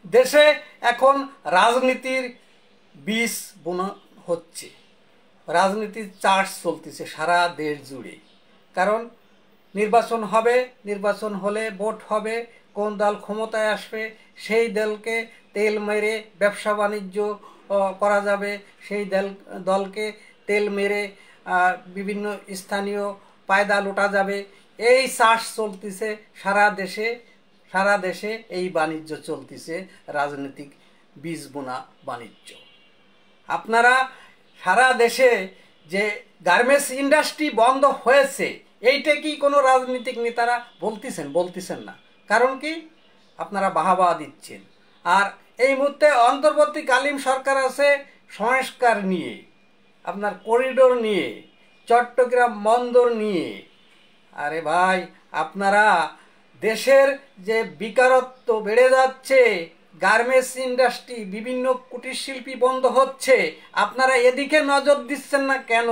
দেশে এখন রাজনীতির বীজ বোনা হচ্ছে, রাজনীতির চাষ চলতেছে সারা দেশ জুড়ে। কারণ নির্বাচন হবে, নির্বাচন হলে ভোট হবে, কোন দল ক্ষমতায় আসবে সেই দলকে তেল মেরে ব্যবসা বাণিজ্য করা যাবে, সেই দলকে তেল মেরে বিভিন্ন স্থানীয় পায়দা লুটা যাবে। এই চাষ চলতেছে সারা দেশে এই বাণিজ্য চলতেছে, রাজনৈতিক বীজ বোনা বাণিজ্য। আপনারা সারা দেশে যে গার্মেন্টস ইন্ডাস্ট্রি বন্ধ হয়েছে, এইটা কি কোনো রাজনৈতিক নেতারা বলতেছেন না। কারণ কি? আপনারা বাহাবা দিচ্ছেন। আর এই মুহূর্তে অন্তর্বর্তীকালীন সরকার আছে সংস্কার নিয়ে, আপনার করিডোর নিয়ে, চট্টগ্রাম বন্দর নিয়ে। আরে ভাই, আপনারা দেশের যে বেকারত্ব বেড়ে যাচ্ছে, গার্মেন্টস ইন্ডাস্ট্রি, বিভিন্ন কুটির শিল্পী বন্ধ হচ্ছে, আপনারা এদিকে নজর দিচ্ছেন না কেন?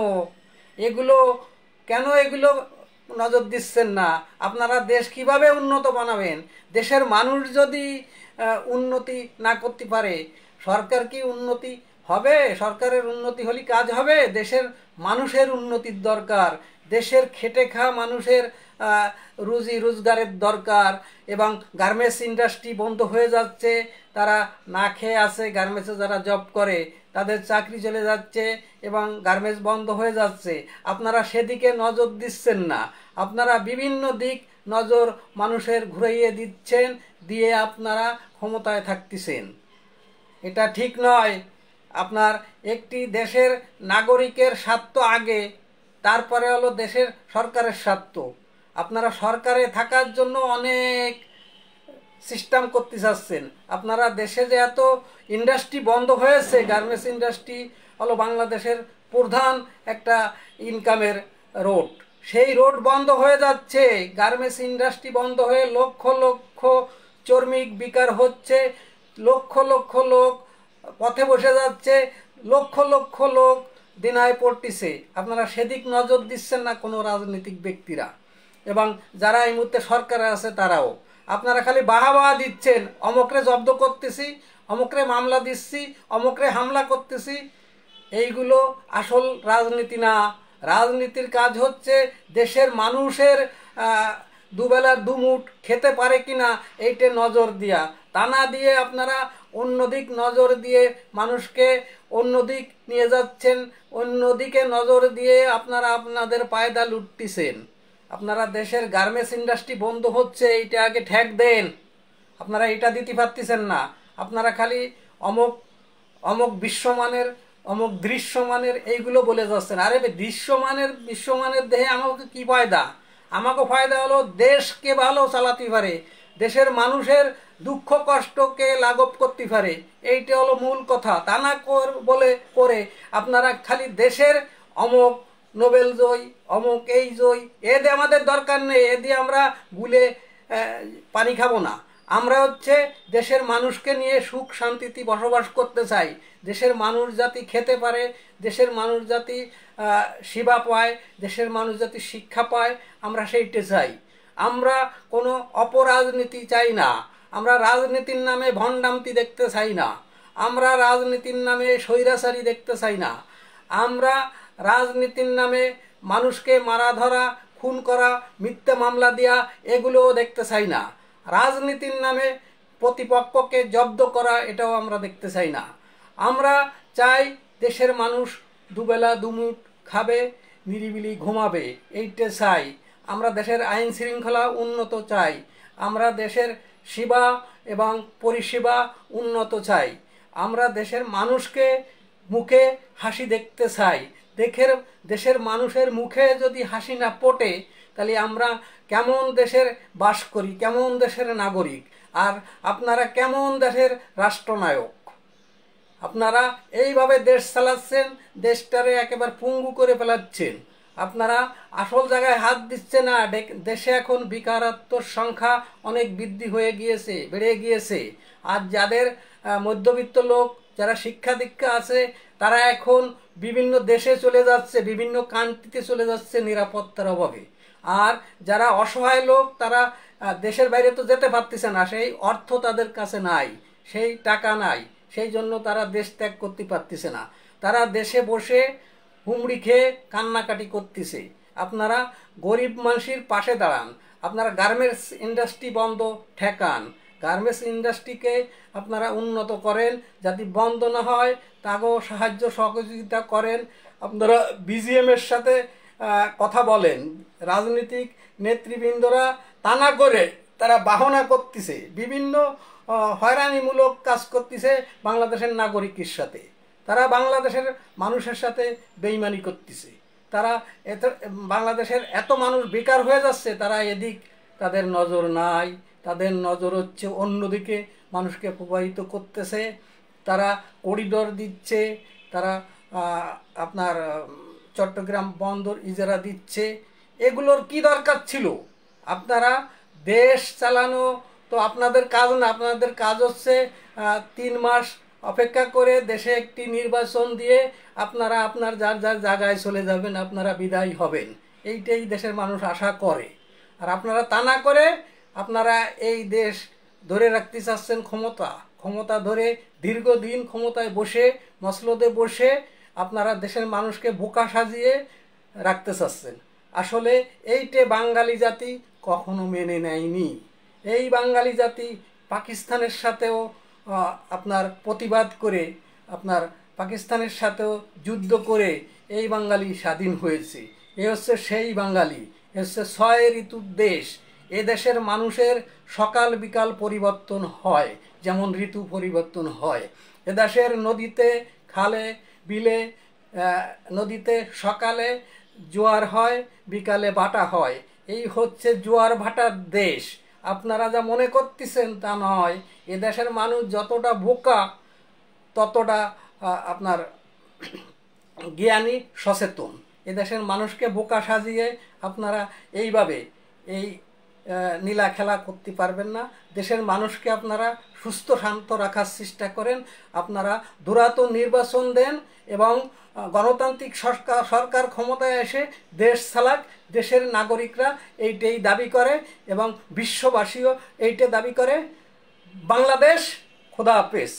এগুলো নজর দিচ্ছেন না? আপনারা দেশ কিভাবে উন্নত বানাবেন? দেশের মানুষ যদি উন্নতি না করতে পারে, সরকার কি উন্নতি হবে? সরকারের উন্নতি হলে কাজ হবে? দেশের মানুষের উন্নতির দরকার, দেশের খেটে খাওয়া মানুষের রুজি রোজগারের দরকার। এবং গার্মেন্টস ইন্ডাস্ট্রি বন্ধ হয়ে যাচ্ছে, তারা না খেয়ে আছে। গার্মেন্টসে যারা জব করে তাদের চাকরি চলে যাচ্ছে এবং গার্মেন্টস বন্ধ হয়ে যাচ্ছে। আপনারা সেদিকে নজর দিচ্ছেন না, আপনারা বিভিন্ন দিক নজর মানুষের ঘুরাইয়ে দিচ্ছেন, দিয়ে আপনারা ক্ষমতায় থাকতেছেন। এটা ঠিক নয়। আপনার একটি দেশের নাগরিকের স্বার্থ আগে, তারপরে হলো দেশের সরকারের স্বার্থ। আপনারা সরকারে থাকার জন্য অনেক সিস্টেম করতে চাচ্ছেন। আপনারা দেশে যে এত ইন্ডাস্ট্রি বন্ধ হয়েছে, গার্মেন্টস ইন্ডাস্ট্রি হলো বাংলাদেশের প্রধান একটা ইনকামের রোড, সেই রোড বন্ধ হয়ে যাচ্ছে। গার্মেন্টস ইন্ডাস্ট্রি বন্ধ হয়ে লক্ষ লক্ষ শ্রমিক বেকার হচ্ছে, লক্ষ লক্ষ লোক পথে বসে যাচ্ছে, লক্ষ লক্ষ লোক দিনায় পড়তেছে। আপনারা সেদিক নজর দিচ্ছেন না কোনো রাজনৈতিক ব্যক্তিরা, এবং যারা এই মুহূর্তে সরকারে আছে তারাও। আপনারা খালি বাহাবা দিচ্ছেন, অমুকরে জব্দ করতেছি, অমুকরে মামলা দিচ্ছি, অমুকরে হামলা করতেছি। এইগুলো আসল রাজনীতি না। রাজনীতির কাজ হচ্ছে দেশের মানুষের দুবেলার দুমুঠ খেতে পারে কিনা এইটা নজর দিয়া। তা না দিয়ে আপনারা অন্যদিক নজর দিয়ে মানুষকে অন্যদিক নিয়ে যাচ্ছেন, অন্যদিকে নজর দিয়ে আপনারা আপনাদের পায়দা লুটতেছেন। আপনারা দেশের গার্মেন্টস ইন্ডাস্ট্রি বন্ধ হচ্ছে, এইটা আগে ঠেক দেন। আপনারা এটা দিতে পারতেছেন না। আপনারা খালি অমুক অমুক বিশ্বমানের, অমুক দৃশ্যমানের এইগুলো বলে যাচ্ছেন। আরে বিশ্বমানের দেহে আমাকে কি ফায়দা? আমাকে ফায়দা হলো দেশকে ভালো চালাতে পারে, দেশের মানুষের দুঃখ কষ্টকে লাঘব করতে পারে, এইটা হলো মূল কথা। তা না করে আপনারা খালি দেশের অমুক নোবেল জয়, অমুক এই জয়, এ দিয়ে আমাদের দরকার নেই। এ দিয়ে আমরা গুলে পানি খাবো না। আমরা হচ্ছে দেশের মানুষকে নিয়ে সুখ শান্তিতে বসবাস করতে চাই। দেশের মানুষ জাতি খেতে পারে, দেশের মানুষ জাতি সেবা পায়, দেশের মানুষ জাতি শিক্ষা পায়, আমরা সেইটা চাই। আমরা কোনো অপরাজনীতি চাই না। আমরা রাজনীতির নামে ভণ্ডামতি দেখতে চাই না। আমরা রাজনীতির নামে স্বৈরাচারী দেখতে চাই না। আমরা রাজনীতির নামে মানুষকে মারা ধরা, খুন করা, মিথ্যা মামলা দেওয়া এগুলোও দেখতে চাই না। রাজনীতির নামে প্রতিপক্ষকে জব্দ করা, এটাও আমরা দেখতে চাই না। আমরা চাই দেশের মানুষ দুবেলা দুমুঠ খাবে, নিরিবিলি ঘুমাবে, এইটা চাই। আমরা দেশের আইন শৃঙ্খলা উন্নত চাই। আমরা দেশের সেবা এবং পরিষেবা উন্নত চাই। আমরা দেশের মানুষকে মুখে হাসি দেখতে চাই। দেশের মানুষের মুখে যদি হাসি না ফোটে, তাহলে আমরা কেমন দেশের বাস করি, কেমন দেশের নাগরিক, আর আপনারা কেমন দেশের রাষ্ট্রনায়ক? আপনারা এইভাবে দেশ চালাচ্ছেন, দেশটারে একেবারে পঙ্গু করে ফেলাচ্ছেন। আপনারা আসল জায়গায় হাত দিচ্ছে না। দেশে এখন বেকারত্বর সংখ্যা অনেক বৃদ্ধি হয়ে গিয়েছে, বেড়ে গিয়েছে। আর যাদের মধ্যবিত্ত লোক, যারা শিক্ষা দীক্ষা আছে, তারা এখন বিভিন্ন দেশে চলে যাচ্ছে, বিভিন্ন কান্ট্রিতে চলে যাচ্ছে নিরাপত্তার অভাবে। আর যারা অসহায় লোক, তারা দেশের বাইরে তো যেতে পারতেছে না, সেই অর্থ তাদের কাছে নাই, সেই টাকা নাই, সেই জন্য তারা দেশ ত্যাগ করতে পারতেছে না। তারা দেশে বসে হুমড়ি খেয়ে কান্নাকাটি করতেছে। আপনারা গরিব মানুষের পাশে দাঁড়ান, আপনারা গার্মেন্টস ইন্ডাস্ট্রি বন্ধ ঠেকান, গার্মেন্টস ইন্ডাস্ট্রিকে আপনারা উন্নত করেন, যাতে বন্ধ না হয় তাকেও সাহায্য সহযোগিতা করেন। আপনারা বিজিএমের সাথে কথা বলেন। রাজনৈতিক নেতৃবৃন্দরা তা না করে তারা বাহনা করতেছে, বিভিন্ন হয়রানিমূলক কাজ করতেছে বাংলাদেশের নাগরিকের সাথে। তারা বাংলাদেশের মানুষের সাথে বেইমানি করতেছে। তারা বাংলাদেশের এত মানুষ বেকার হয়ে যাচ্ছে, তারা এদিক তাদের নজর নাই, তাদের নজর হচ্ছে অন্যদিকে মানুষকে প্রবাহিত করতেছে। তারা করিডোর দিচ্ছে, তারা আপনার চট্টগ্রাম বন্দর ইজারা দিচ্ছে। এগুলোর কি দরকার ছিল? আপনারা দেশ চালানো তো আপনাদের কাজ না, আপনাদের কাজ হচ্ছে 3 মাস অপেক্ষা করে দেশে একটি নির্বাচন দিয়ে আপনারা আপনার যার যার জায়গায় চলে যাবেন, আপনারা বিদায় হবেন, এইটাই দেশের মানুষ আশা করে। আর আপনারা তা না করে আপনারা এই দেশ ধরে রাখতে চাচ্ছেন ক্ষমতা ধরে দীর্ঘদিন ক্ষমতায় বসে মসলদে বসে আপনারা দেশের মানুষকে বোকা সাজিয়ে রাখতে চাচ্ছেন। আসলে এইটে বাঙালি জাতি কখনো মেনে নেয়নি। এই বাঙালি জাতি পাকিস্তানের সাথেও আপনার প্রতিবাদ করে, আপনার পাকিস্তানের সাথেও যুদ্ধ করে এই বাঙালি স্বাধীন হয়েছে। এ হচ্ছে সেই বাঙালি, এ হচ্ছে 6 ঋতুর দেশ। এ দেশের মানুষের সকাল বিকাল পরিবর্তন হয়, যেমন ঋতু পরিবর্তন হয়। এ দেশের নদীতে, খালে, বিলে, নদীতে সকালে জোয়ার হয়, বিকালে ভাটা হয়। এই হচ্ছে জোয়ার ভাটার দেশ। আপনারা যা মনে করতেছেন তা নয়। এ দেশের মানুষ যতটা বোকা ততটা আপনার জ্ঞানী সচেতন। এ দেশের মানুষকে বোকা সাজিয়ে আপনারা এইভাবে এই নীলা খেলা করতে পারবেন না। দেশের মানুষকে আপনারা সুস্থ শান্ত রাখার চেষ্টা করেন। আপনারা দ্রুত নির্বাচন দেন এবং গণতান্ত্রিক সরকার ক্ষমতায় এসে দেশ চালাক। দেশের নাগরিকরা এইটাই দাবি করে এবং বিশ্ববাসীও এইটা দাবি করে। বাংলাদেশ, খোদা হাফেজ।